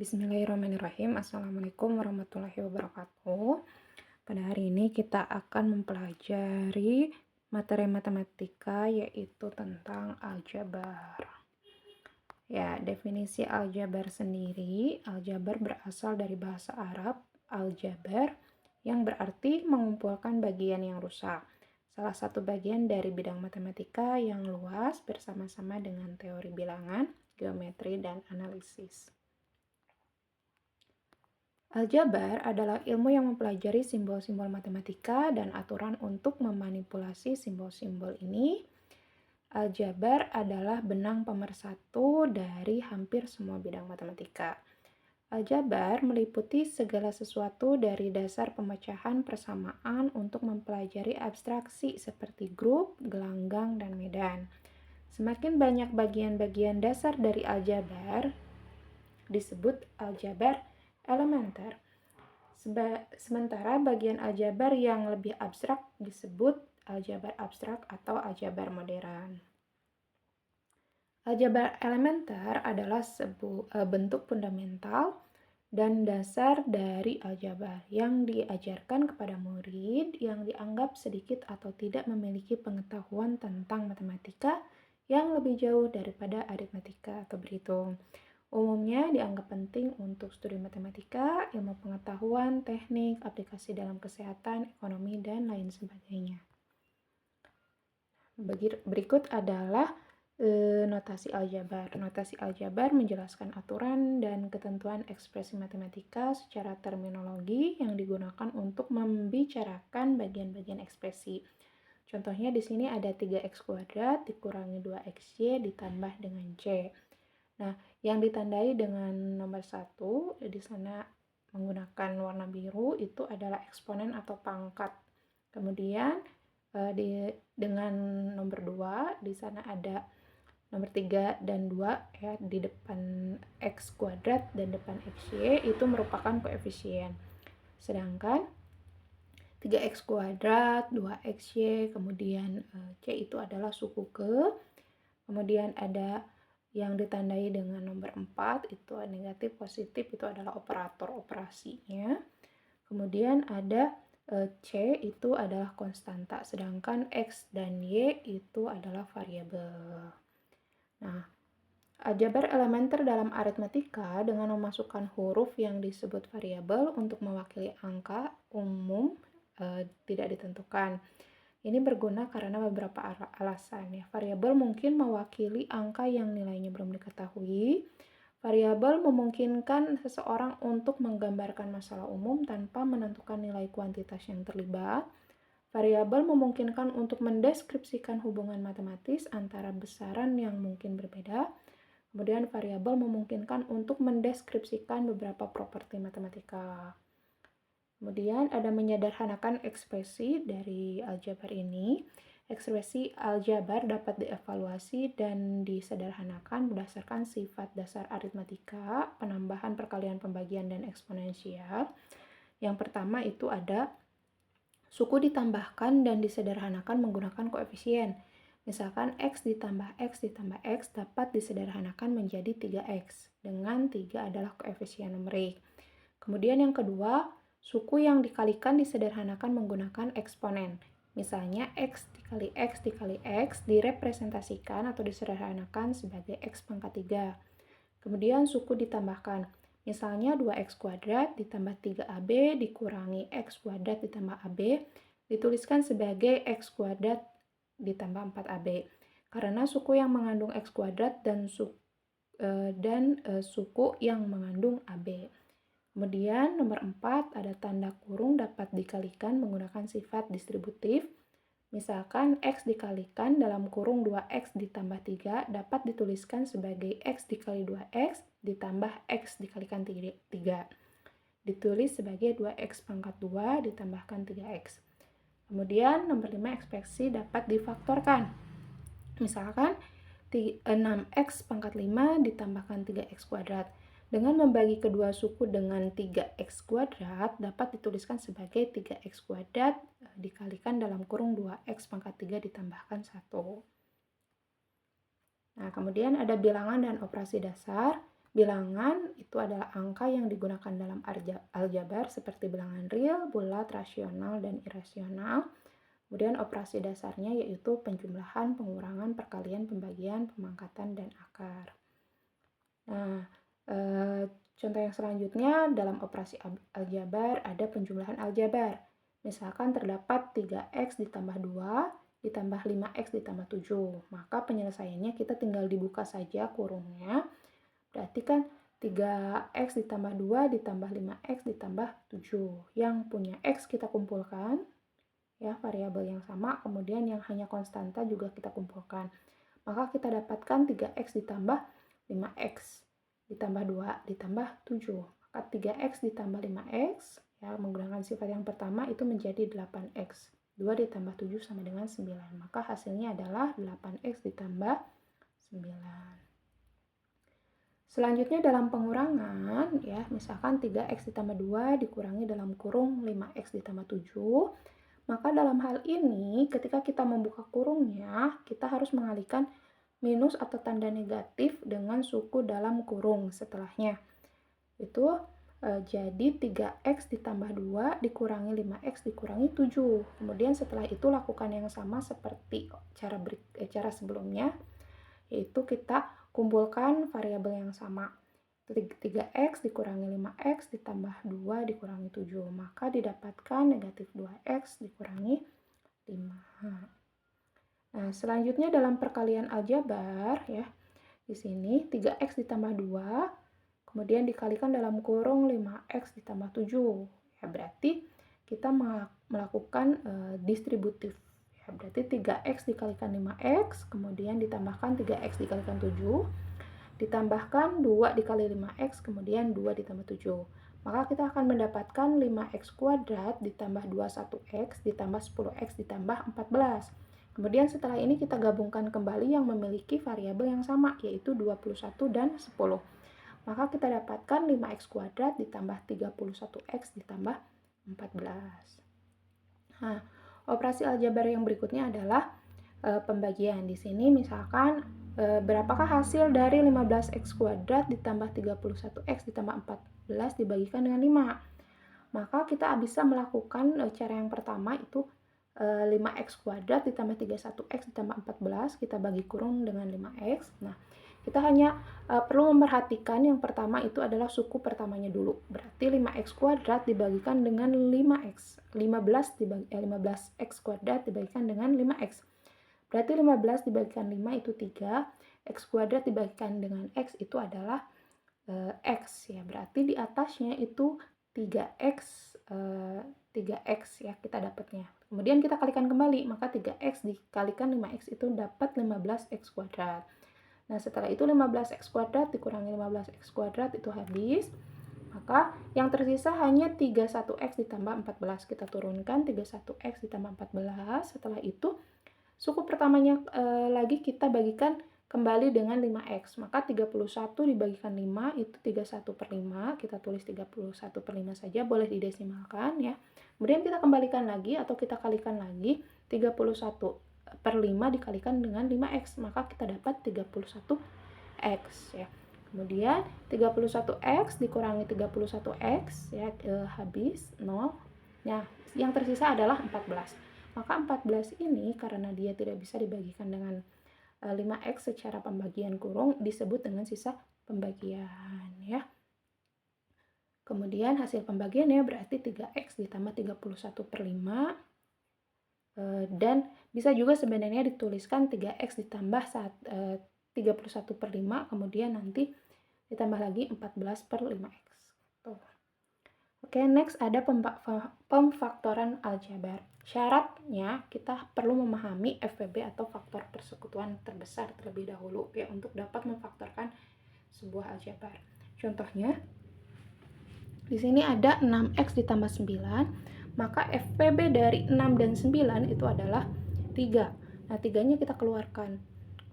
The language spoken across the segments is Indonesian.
Bismillahirrahmanirrahim. Assalamualaikum warahmatullahi wabarakatuh. Pada hari ini kita akan mempelajari materi matematika yaitu tentang aljabar. Ya, definisi aljabar sendiri, aljabar berasal dari bahasa Arab aljabar yang berarti mengumpulkan bagian yang rusak. Salah satu bagian dari bidang matematika yang luas bersama-sama dengan teori bilangan, geometri, dan analisis. Aljabar adalah ilmu yang mempelajari simbol-simbol matematika dan aturan untuk memanipulasi simbol-simbol ini. Aljabar adalah benang pemersatu dari hampir semua bidang matematika. Aljabar meliputi segala sesuatu dari dasar pemecahan persamaan untuk mempelajari abstraksi seperti grup, gelanggang, dan medan. Semakin banyak bagian-bagian dasar dari aljabar disebut aljabar elementer. Sementara bagian aljabar yang lebih abstrak disebut aljabar abstrak atau aljabar modern. Aljabar elementer adalah bentuk fundamental dan dasar dari aljabar yang diajarkan kepada murid yang dianggap sedikit atau tidak memiliki pengetahuan tentang matematika yang lebih jauh daripada aritmatika atau berhitung. Umumnya dianggap penting untuk studi matematika, ilmu pengetahuan, teknik, aplikasi dalam kesehatan, ekonomi, dan lain sebagainya. Berikut adalah notasi aljabar. Notasi aljabar menjelaskan aturan dan ketentuan ekspresi matematika secara terminologi yang digunakan untuk membicarakan bagian-bagian ekspresi. Contohnya di sini ada 3x² dikurangi 2xy ditambah dengan c. Nah, yang ditandai dengan nomor 1 di sana menggunakan warna biru itu adalah eksponen atau pangkat. Kemudian dengan nomor 2 di sana ada nomor 3 dan 2 ya, di depan x² dan depan xy itu merupakan koefisien. Sedangkan 3x², 2xy, kemudian c itu adalah suku ke. Kemudian ada yang ditandai dengan nomor 4 itu negatif, positif itu adalah operator operasinya. Kemudian ada C itu adalah konstanta, sedangkan X dan Y itu adalah variabel. Nah, aljabar elementer dalam aritmatika dengan memasukkan huruf yang disebut variabel untuk mewakili angka umum tidak ditentukan. Ini berguna karena beberapa alasan ya. Variabel mungkin mewakili angka yang nilainya belum diketahui. Variabel memungkinkan seseorang untuk menggambarkan masalah umum tanpa menentukan nilai kuantitas yang terlibat. Variabel memungkinkan untuk mendeskripsikan hubungan matematis antara besaran yang mungkin berbeda. Kemudian variabel memungkinkan untuk mendeskripsikan beberapa properti matematika. Kemudian ada menyederhanakan ekspresi dari aljabar ini. Ekspresi aljabar dapat dievaluasi dan disederhanakan berdasarkan sifat dasar aritmatika, penambahan, perkalian, pembagian, dan eksponensial. Yang pertama itu ada suku ditambahkan dan disederhanakan menggunakan koefisien. Misalkan x ditambah x ditambah x dapat disederhanakan menjadi 3x, dengan 3 adalah koefisien numerik. Kemudian yang kedua, suku yang dikalikan disederhanakan menggunakan eksponen. Misalnya x dikali x direpresentasikan atau disederhanakan sebagai x pangkat 3. Kemudian suku ditambahkan. Misalnya 2x² ditambah 3ab dikurangi x² ditambah ab dituliskan sebagai x² ditambah 4ab. Karena suku yang mengandung x² dan suku yang mengandung ab. Kemudian nomor 4 ada tanda kurung dapat dikalikan menggunakan sifat distributif. Misalkan x dikalikan dalam kurung 2x ditambah 3 dapat dituliskan sebagai x dikali 2x ditambah x dikalikan 3. Ditulis sebagai 2x pangkat 2 ditambahkan 3x. Kemudian nomor 5 ekspresi dapat difaktorkan. Misalkan 6x pangkat 5 ditambahkan 3x². Dengan membagi kedua suku dengan 3x² dapat dituliskan sebagai 3x² dikalikan dalam kurung 2x pangkat 3 ditambahkan 1. Nah, kemudian ada bilangan dan operasi dasar. Bilangan itu adalah angka yang digunakan dalam aljabar seperti bilangan real, bulat, rasional, dan irasional. Kemudian operasi dasarnya yaitu penjumlahan, pengurangan, perkalian, pembagian, pemangkatan, dan akar. Nah, contoh yang selanjutnya dalam operasi aljabar ada penjumlahan aljabar. Misalkan terdapat 3x ditambah 2 ditambah 5x ditambah 7. Maka penyelesaiannya kita tinggal dibuka saja kurungnya. Berarti kan 3x ditambah 2 ditambah 5x ditambah 7. Yang punya x kita kumpulkan, ya, variabel yang sama, kemudian yang hanya konstanta juga kita kumpulkan. Maka kita dapatkan 3x ditambah 5x ditambah 2 ditambah 7. Maka 3x ditambah 5x, ya, menggunakan sifat yang pertama itu menjadi 8x. 2 ditambah 7 sama dengan 9. Maka hasilnya adalah 8x ditambah 9. Selanjutnya dalam pengurangan, ya, misalkan 3x ditambah 2 dikurangi dalam kurung 5x ditambah 7. Maka dalam hal ini ketika kita membuka kurungnya, kita harus mengalihkan minus atau tanda negatif dengan suku dalam kurung setelahnya. Itu jadi 3x ditambah 2 dikurangi 5x dikurangi 7. Kemudian setelah itu lakukan yang sama seperti cara sebelumnya, yaitu kita kumpulkan variabel yang sama. 3x dikurangi 5x ditambah 2 dikurangi 7. Maka didapatkan negatif 2x dikurangi 5. Nah, selanjutnya dalam perkalian aljabar, ya, di sini 3x ditambah 2, kemudian dikalikan dalam kurung 5x ditambah 7. Ya, berarti kita melakukan distributif. Ya, berarti 3x dikalikan 5x, kemudian ditambahkan 3x dikalikan 7, ditambahkan 2 dikali 5x, kemudian 2 ditambah 7. Maka kita akan mendapatkan 5x kuadrat ditambah 21x ditambah 10x ditambah 14. Kemudian setelah ini kita gabungkan kembali yang memiliki variabel yang sama, yaitu 21 dan 10. Maka kita dapatkan 5x kuadrat ditambah 31x ditambah 14. Nah, operasi aljabar yang berikutnya adalah pembagian. Di sini misalkan berapakah hasil dari 15x kuadrat ditambah 31x ditambah 14 dibagikan dengan 5. Maka kita bisa melakukan cara yang pertama itu 5x kuadrat ditambah 31x ditambah 14 kita bagi kurung dengan 5x. Nah, kita hanya perlu memperhatikan yang pertama itu adalah suku pertamanya dulu. Berarti 5x kuadrat dibagikan dengan 5x. 15x kuadrat dibagikan dengan 5x. Berarti 15 dibagikan 5 itu 3. X kuadrat dibagikan dengan x itu adalah x, ya. Berarti di atasnya itu 3x 3x, ya, kita dapatnya. Kemudian kita kalikan kembali, maka 3x dikalikan 5x itu dapat 15x kuadrat. Nah, setelah itu 15x kuadrat dikurangi 15x kuadrat itu habis. Maka yang tersisa hanya 31x ditambah 14. Kita turunkan 31x ditambah 14. Setelah itu suku pertamanya lagi kita bagikan kembali dengan 5x. Maka 31 dibagikan 5 itu 31/5. Kita tulis 31/5 saja, boleh didesimalkan, ya. Kemudian kita kembalikan lagi atau kita kalikan lagi 31/5 dikalikan dengan 5x. Maka kita dapat 31x, ya. Kemudian 31x dikurangi 31x, ya, habis 0. Nah, yang tersisa adalah 14. Maka 14 ini karena dia tidak bisa dibagikan dengan 5x secara pembagian kurung disebut dengan sisa pembagian, ya. Kemudian hasil pembagiannya berarti 3x ditambah 31/5 dan bisa juga sebenarnya dituliskan 3x ditambah 31/5 kemudian nanti ditambah lagi 14/5x. Tuh. Oke, next ada pemfaktoran aljabar. Syaratnya kita perlu memahami FPB atau faktor persekutuan terbesar terlebih dahulu, ya, untuk dapat memfaktorkan sebuah aljabar. Contohnya di sini ada 6x ditambah 9, maka FPB dari 6 dan 9 itu adalah 3. Nah, 3-nya kita keluarkan.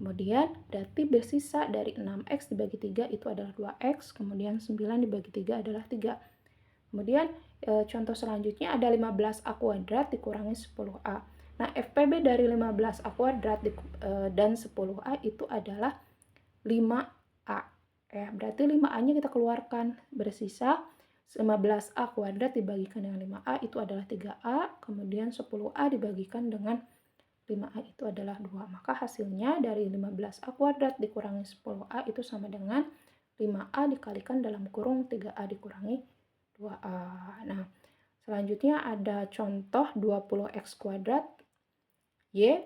Kemudian berarti bersisa dari 6x dibagi 3 itu adalah 2x, kemudian 9 dibagi 3 adalah 3. Kemudian contoh selanjutnya ada 15a kuadrat dikurangi 10a. Nah, FPB dari 15a kuadrat dan 10a itu adalah 5a. Ya, berarti 5A-nya kita keluarkan. Bersisa 15A kuadrat dibagikan dengan 5A itu adalah 3A, kemudian 10A dibagikan dengan 5A itu adalah 2. Maka hasilnya dari 15A kuadrat dikurangi 10A itu sama dengan 5A dikalikan dalam kurung 3A dikurangi 2A. Nah, selanjutnya ada contoh 20X kuadrat Y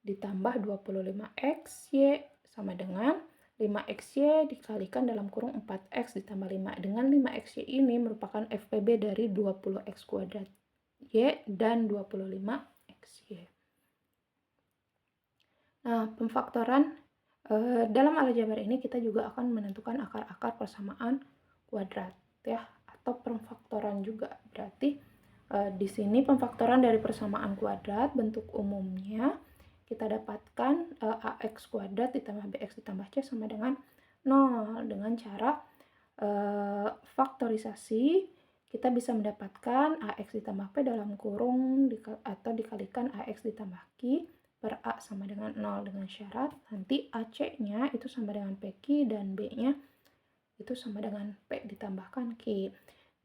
ditambah 25X Y sama dengan 5XY dikalikan dalam kurung 4X ditambah 5. Dengan 5XY ini merupakan FPB dari 20X kuadrat Y dan 25XY. Nah, pemfaktoran dalam aljabar ini kita juga akan menentukan akar-akar persamaan kuadrat ya, atau pemfaktoran juga. Berarti di sini pemfaktoran dari persamaan kuadrat bentuk umumnya kita dapatkan AX kuadrat ditambah BX ditambah C sama dengan 0. Dengan cara faktorisasi kita bisa mendapatkan AX ditambah P dalam kurung atau dikalikan AX ditambah Q per A sama dengan 0 dengan syarat nanti AC-nya itu sama dengan PQ dan B-nya itu sama dengan P ditambahkan Q.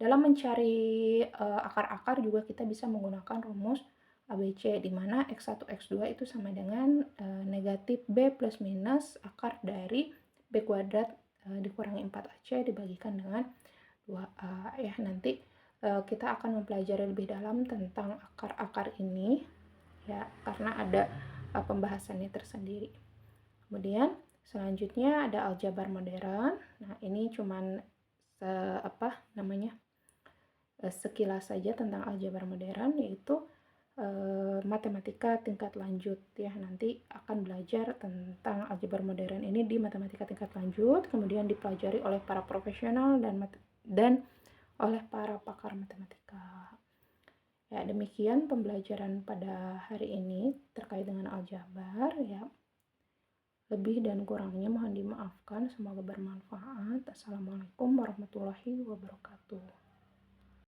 Dalam mencari akar-akar juga kita bisa menggunakan rumus ABC di mana X1 X2 itu sama dengan negatif B plus minus akar dari B kuadrat dikurangi 4AC dibagikan dengan 2A ya. Nanti kita akan mempelajari lebih dalam tentang akar-akar ini ya, karena ada pembahasannya tersendiri. Kemudian selanjutnya ada aljabar modern. Nah, ini cuman sekilas saja tentang aljabar modern, yaitu matematika tingkat lanjut ya. Nanti akan belajar tentang aljabar modern ini di matematika tingkat lanjut, kemudian dipelajari oleh para profesional dan oleh para pakar matematika. Ya, demikian pembelajaran pada hari ini terkait dengan aljabar ya. Lebih dan kurangnya mohon dimaafkan, semoga bermanfaat. Assalamualaikum warahmatullahi wabarakatuh.